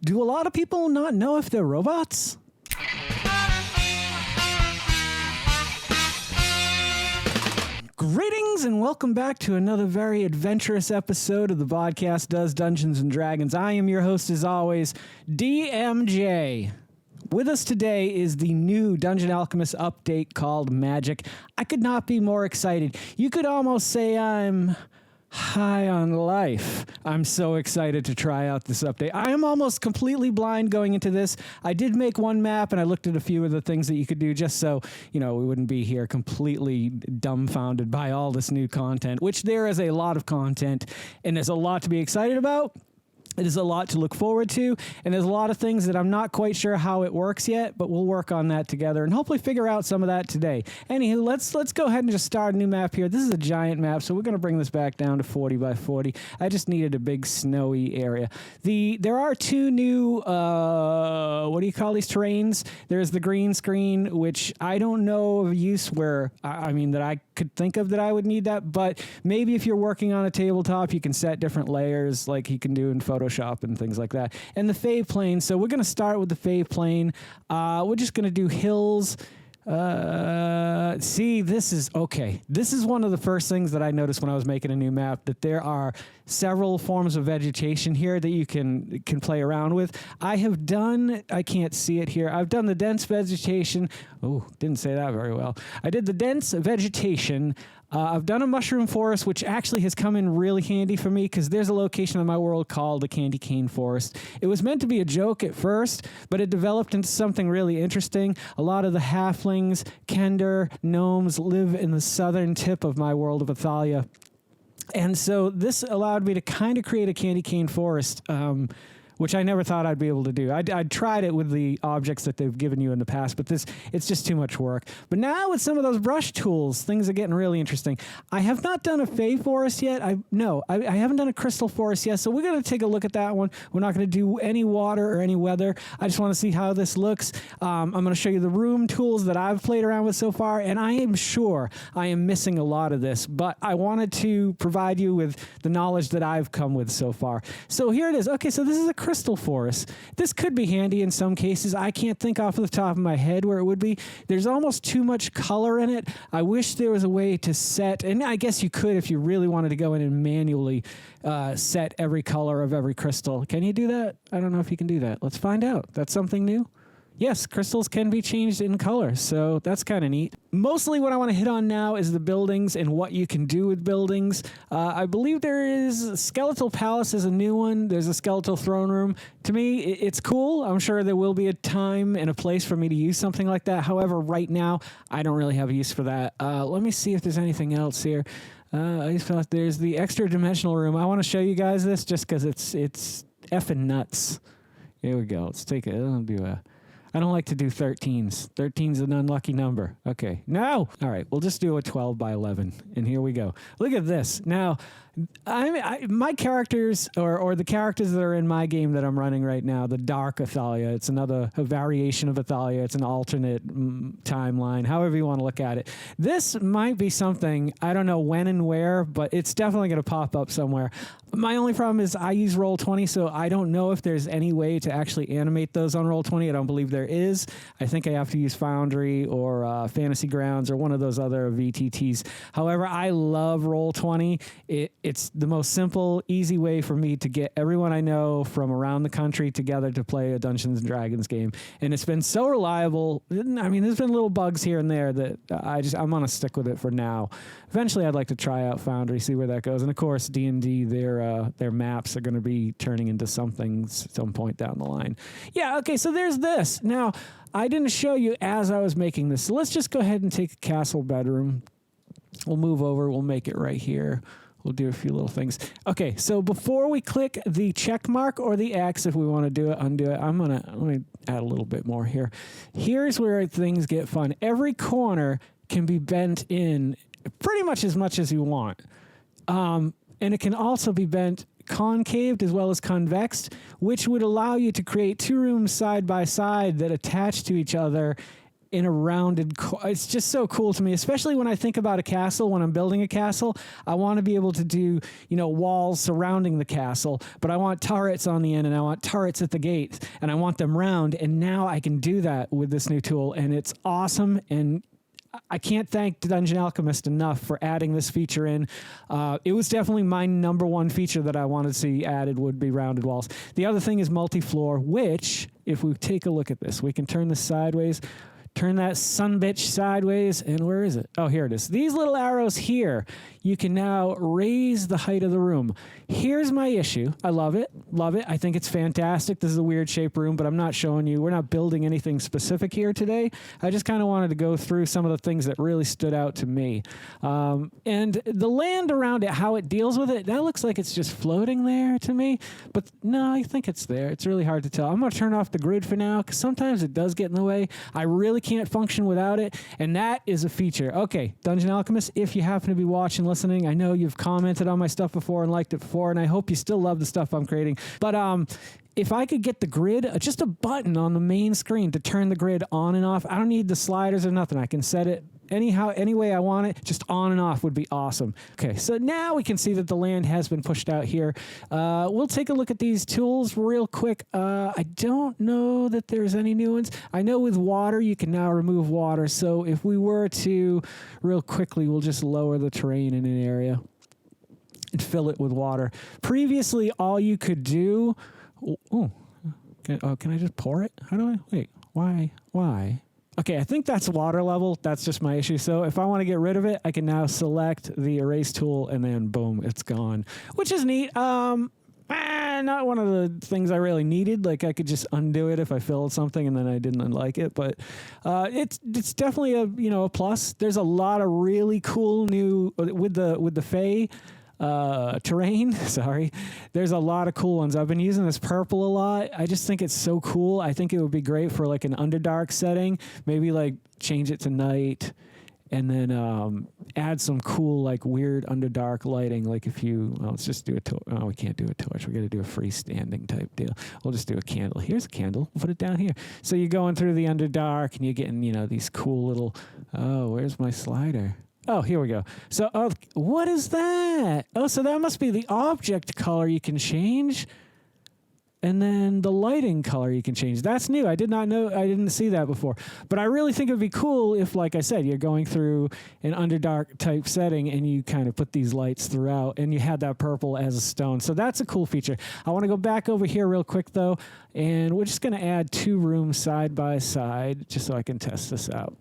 Do a lot of people not know if they're robots? Greetings and welcome back to another very adventurous episode of the Vodkast Does Dungeons and Dragons. I am your host as always, DMJ. With us today is the new Dungeon Alchemist update called Magic. I could not be more excited. You could almost say I'm high on life. I'm so excited to try out this update. I am almost completely blind going into this. I did make one map and I looked at a few of the things that you could do just so, we wouldn't be here completely dumbfounded by all this new content, which there is a lot of content and there's a lot to be excited about. It is a lot to look forward to, and there's a lot of things that I'm not quite sure how it works yet, but we'll work on that together and hopefully figure out some of that today. Anywho, let's go ahead and just start a new map here. This is a giant map, so we're going to bring this back down to 40 by 40. I just needed a big snowy area. There are two new, what do you call these terrains? There's the green screen, which I don't know of use where, that I could think of that I would need that, but maybe if you're working on a tabletop, you can set different layers like you can do in Photoshop and things like that. And the Fave Plane, so we're going to start with the Fave Plane. We're just going to do hills. See, this is okay. This is one of the first things that I noticed when I was making a new map, that there are several forms of vegetation here that you can play around with. I can't see it here. I've done the dense vegetation. Oh, didn't say that very well. I did the dense vegetation. I've done a mushroom forest, which actually has come in really handy for me because there's a location in my world called the Candy Cane Forest. It was meant to be a joke at first, but it developed into something really interesting. A lot of the halflings, kender, gnomes live in the southern tip of my world of Athalia. And so this allowed me to kind of create a candy cane forest, which I never thought I'd be able to do. I'd tried it with the objects that they've given you in the past, but it's just too much work. But now with some of those brush tools, things are getting really interesting. I have not done a Fey Forest yet. I haven't done a Crystal Forest yet, so we're going to take a look at that one. We're not going to do any water or any weather. I just want to see how this looks. I'm going to show you the room tools that I've played around with so far, and I am sure I am missing a lot of this, but I wanted to provide you with the knowledge that I've come with so far. So here it is. Okay, so this is a Crystal Forest. This could be handy in some cases. I can't think off the top of my head where it would be. There's almost too much color in it. I wish there was a way to set, and I guess you could if you really wanted to go in and manually set every color of every crystal. Can you do that? I don't know if you can do that. Let's find out. That's something new. Yes, crystals can be changed in color, so that's kind of neat. Mostly what I want to hit on now is the buildings and what you can do with buildings. I believe there is Skeletal Palace is a new one. There's a Skeletal Throne Room. To me, it's cool. I'm sure there will be a time and a place for me to use something like that. However, right now, I don't really have a use for that. Let me see if there's anything else here. There's the Extra Dimensional Room. I want to show you guys this just because it's effing nuts. Here we go. Let's take it. I don't like to do 13s. 13's an unlucky number. Okay. No! All right. We'll just do a 12 by 11. And here we go. Look at this. Now, my characters, or the characters that are in my game that I'm running right now, the Dark Athalia, it's a variation of Athalia. It's an alternate timeline, however you want to look at it. This might be something, I don't know when and where, but it's definitely going to pop up somewhere. My only problem is I use Roll20, so I don't know if there's any way to actually animate those on Roll20. I don't believe there is. I think I have to use Foundry or Fantasy Grounds or one of those other VTTs. However, I love Roll20. It's the most simple, easy way for me to get everyone I know from around the country together to play a Dungeons & Dragons game. And it's been so reliable. I mean, there's been little bugs here and there that I'm going to stick with it for now. Eventually, I'd like to try out Foundry, see where that goes. And, of course, D&D, their maps are going to be turning into something some point down the line. Yeah, okay, so there's this. Now, I didn't show you as I was making this. So let's just go ahead and take a castle bedroom. We'll move over. We'll make it right here. We'll do a few little things. Okay, so before we click the check mark or the X, if we want to do it, undo it, let me add a little bit more here. Here's where things get fun. Every corner can be bent in pretty much as you want. And it can also be bent concaved as well as convexed, which would allow you to create two rooms side by side that attach to each other in a rounded, it's just so cool to me, especially when I think about a castle. When I'm building a castle, I want to be able to do, walls surrounding the castle, but I want turrets on the end, and I want turrets at the gates, and I want them round. And now I can do that with this new tool, and it's awesome. And I can't thank Dungeon Alchemist enough for adding this feature in. It was definitely my number one feature that I wanted to see added, would be rounded walls. The other thing is multi-floor, which, if we take a look at this, we can turn this sideways. Turn that sumbitch sideways, and where is it? Oh, here it is. These little arrows here, you can now raise the height of the room. Here's my issue. I love it. Love it. I think it's fantastic. This is a weird shaped room, but I'm not showing you. We're not building anything specific here today. I just kind of wanted to go through some of the things that really stood out to me. And the land around it, how it deals with it, that looks like it's just floating there to me. But no, I think it's there. It's really hard to tell. I'm going to turn off the grid for now, because sometimes it does get in the way. I really can't function without it, and that is a feature. Okay, Dungeon Alchemist, if you happen to be watching, listening, I know you've commented on my stuff before and liked it before, and I hope you still love the stuff I'm creating. But if I could get the grid, just a button on the main screen to turn the grid on and off, I don't need the sliders or nothing. I can set it any way I want it, just on and off would be awesome. Okay, so now we can see that the land has been pushed out here. We'll take a look at these tools real quick. I don't know that there's any new ones. I know with water, you can now remove water. So if we were to, real quickly, we'll just lower the terrain in an area and fill it with water. Previously, all you could do... can I just pour it? How do I... Wait, why? Okay, I think that's water level. That's just my issue. So if I want to get rid of it, I can now select the erase tool, and then boom, it's gone, which is neat. Not one of the things I really needed. Like, I could just undo it if I filled something and then I didn't like it. But it's definitely a plus. There's a lot of really cool new with the Fae terrain. Sorry, there's a lot of cool ones. I've been using this purple a lot. I just think it's so cool. I think it would be great for like an Underdark setting. Maybe like change it to night, and then add some cool like weird Underdark lighting. Like if you, let's just do a torch. Oh, we can't do a torch. We got to do a freestanding type deal. We'll just do a candle. Here's a candle. Put it down here. So you're going through the Underdark, and you're getting these cool little. Oh, where's my slider? Oh, here we go. So, what is that? Oh, so that must be the object color you can change. And then the lighting color you can change. That's new. I did not know. I didn't see that before. But I really think it would be cool if, like I said, you're going through an Underdark type setting and you kind of put these lights throughout and you had that purple as a stone. So that's a cool feature. I want to go back over here real quick, though. And we're just going to add 2 rooms side by side just so I can test this out.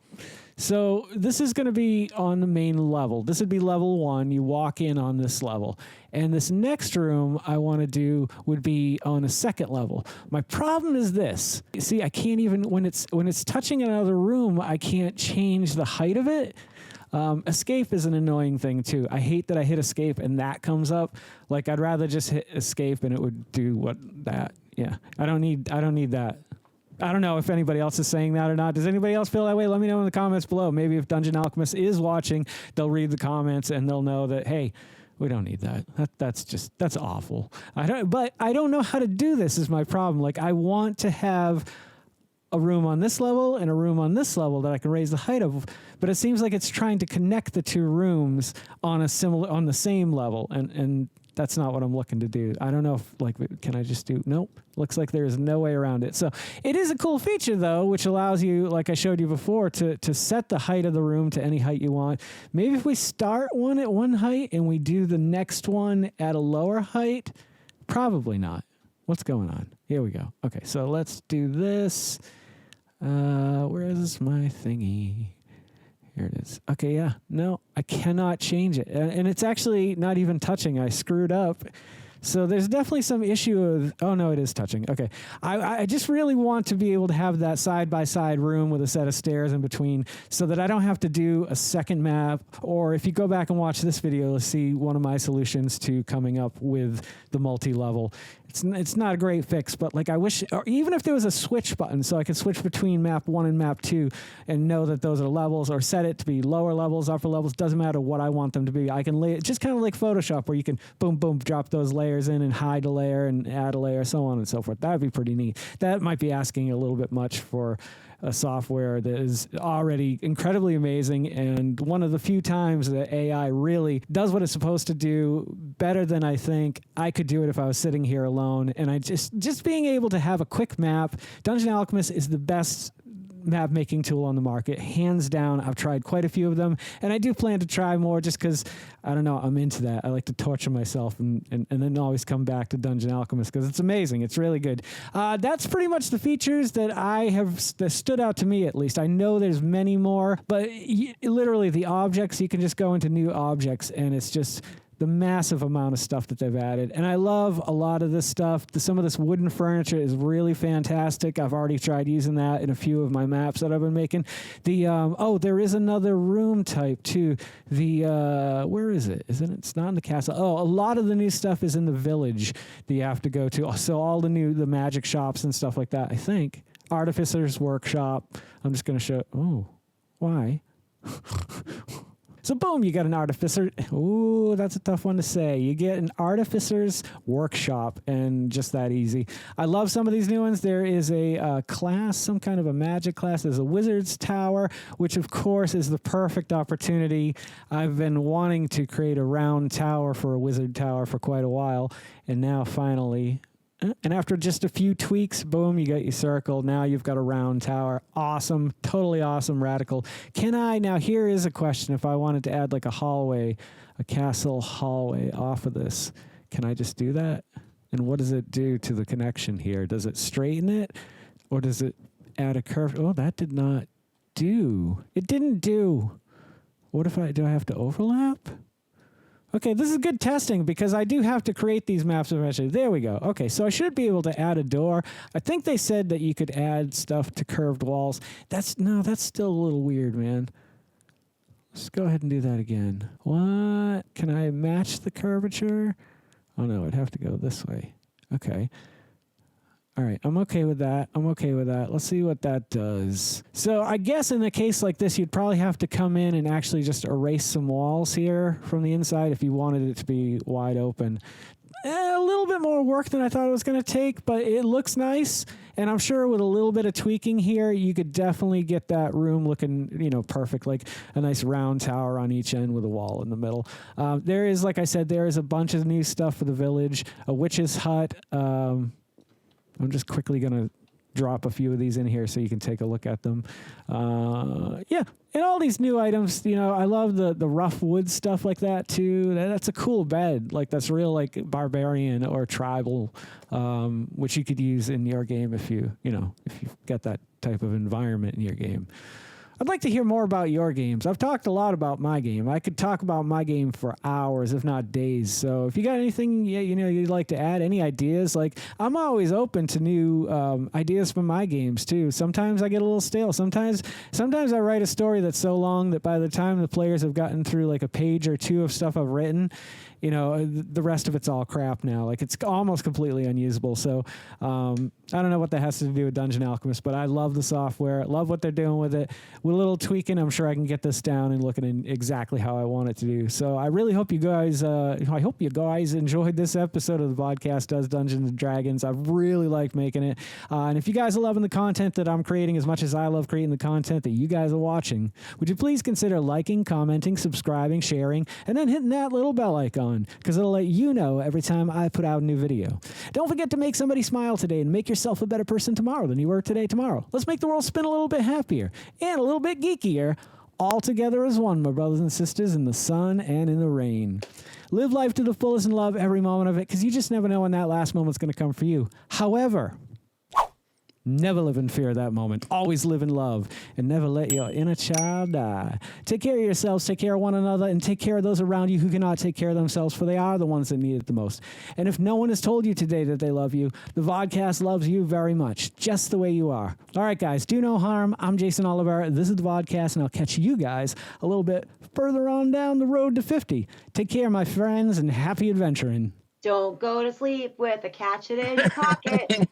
So this is going to be on the main level. This would be level 1. You walk in on this level. And this next room I want to do would be on a second level. My problem is this. You see, I can't even, when it's touching another room, I can't change the height of it. Escape is an annoying thing too. I hate that I hit escape and that comes up. Like, I'd rather just hit escape and it would do that. Yeah, I don't need that. I don't know if anybody else is saying that or not. Does anybody else feel that way? Let me know in the comments below. Maybe if Dungeon Alchemist is watching, they'll read the comments and they'll know that, hey, we don't need that. That's awful. But I don't know how to do this is my problem. Like, I want to have a room on this level and a room on this level that I can raise the height of, but it seems like it's trying to connect the 2 rooms on the same level, and that's not what I'm looking to do. I don't know if, can I just do, nope. Looks like there's no way around it. So it is a cool feature, though, which allows you, like I showed you before, to set the height of the room to any height you want. Maybe if we start one at one height and we do the next one at a lower height, probably not. What's going on? Here we go. Okay, so let's do this. Where is my thingy? Here it is. Okay, yeah. No, I cannot change it. And it's actually not even touching. I screwed up. So there's definitely some issue of, oh no, it is touching. Okay. I just really want to be able to have that side-by-side room with a set of stairs in between so that I don't have to do a second map. Or if you go back and watch this video, you'll see one of my solutions to coming up with the multi-level. it's not a great fix, but like I wish, or even if there was a switch button so I could switch between map 1 and map 2 and know that those are levels, or set it to be lower levels, upper levels, doesn't matter what I want them to be. I can lay it just kind of like Photoshop, where you can boom, boom, drop those layers in and hide a layer and add a layer, so on and so forth. That would be pretty neat. That might be asking a little bit much for a software that is already incredibly amazing, and one of the few times that AI really does what it's supposed to do better than I think I could do it if I was sitting here alone. And I just being able to have a quick map. Dungeon Alchemist is the best map making tool on the market, hands down. I've tried quite a few of them, and I do plan to try more just because, I don't know, I'm into that. I like to torture myself and then always come back to Dungeon Alchemist because it's amazing. It's really good. That's pretty much the features that that stood out to me, at least. I know there's many more, but literally the objects, you can just go into new objects, and it's just the massive amount of stuff that they've added. And I love a lot of this stuff. Some of this wooden furniture is really fantastic. I've already tried using that in a few of my maps that I've been making. There is another room type too. Where is it? It's not in the castle. Oh, a lot of the new stuff is in the village that you have to go to. So all the magic shops and stuff like that, I think. Artificer's Workshop. I'm just going to show. Oh, why? So boom, you got an artificer. Ooh, that's a tough one to say. You get an artificer's workshop, and just that easy. I love some of these new ones. There is a class, some kind of a magic class. There's a wizard's tower, which of course is the perfect opportunity. I've been wanting to create a round tower for a wizard tower for quite a while, and now finally. And after just a few tweaks, boom, you got your circle. Now you've got a round tower. Awesome. Totally awesome. Radical. Now here is a question. If I wanted to add like a castle hallway off of this, can I just do that? And what does it do to the connection here? Does it straighten it? Or does it add a curve? Oh, that did not do. It didn't do. What if do I have to overlap? Okay, this is good testing because I do have to create these maps eventually. There we go. Okay, so I should be able to add a door. I think they said that you could add stuff to curved walls. That's still a little weird, man. Let's go ahead and do that again. What? Can I match the curvature? Oh, no, I'd have to go this way. Okay. All right, I'm okay with that. Let's see what that does. So I guess in a case like this, you'd probably have to come in and actually just erase some walls here from the inside if you wanted it to be wide open. A little bit more work than I thought it was going to take, but it looks nice. And I'm sure with a little bit of tweaking here, you could definitely get that room looking, perfect, like a nice round tower on each end with a wall in the middle. There is, like I said, there is a bunch of new stuff for the village, a witch's hut. I'm just quickly going to drop a few of these in here so you can take a look at them. And all these new items, I love the rough wood stuff like that too. That's a cool bed. Like that's real like barbarian or tribal, which you could use in your game if you've got that type of environment in your game. I'd like to hear more about your games. I've talked a lot about my game. I could talk about my game for hours, if not days. So if you got anything you'd like to add, any ideas, like I'm always open to new ideas from my games too. Sometimes I get a little stale. Sometimes I write a story that's so long that by the time the players have gotten through like a page or two of stuff I've written, the rest of it's all crap now. Like it's almost completely unusable. So I don't know what that has to do with Dungeon Alchemist, but I love the software. Love what they're doing with it. With a little tweaking, I'm sure I can get this down and looking in exactly how I want it to do. So I really hope you guys, enjoyed this episode of the Vodkast Does Dungeons and Dragons. I really liked making it. And if you guys are loving the content that I'm creating as much as I love creating the content that you guys are watching, would you please consider liking, commenting, subscribing, sharing, and then hitting that little bell icon, because it'll let you know every time I put out a new video. Don't forget to make somebody smile today and make yourself a better person tomorrow than you were today tomorrow. Let's make the world spin a little bit happier and a little bit geekier, all together as one, my brothers and sisters, in the sun and in the rain. Live life to the fullest and love every moment of it, because you just never know when that last moment's going to come for you. However, never live in fear of that moment. Always live in love, and never let your inner child die. Take care of yourselves, take care of one another, and take care of those around you who cannot take care of themselves, for they are the ones that need it the most. And if no one has told you today that they love you, the Vodcast loves you very much, just the way you are. All right, guys, do no harm. I'm Geycen Oliver. This is the Vodcast, and I'll catch you guys a little bit further on down the road to 50. Take care, my friends, and happy adventuring. Don't go to sleep with a catch it in your pocket.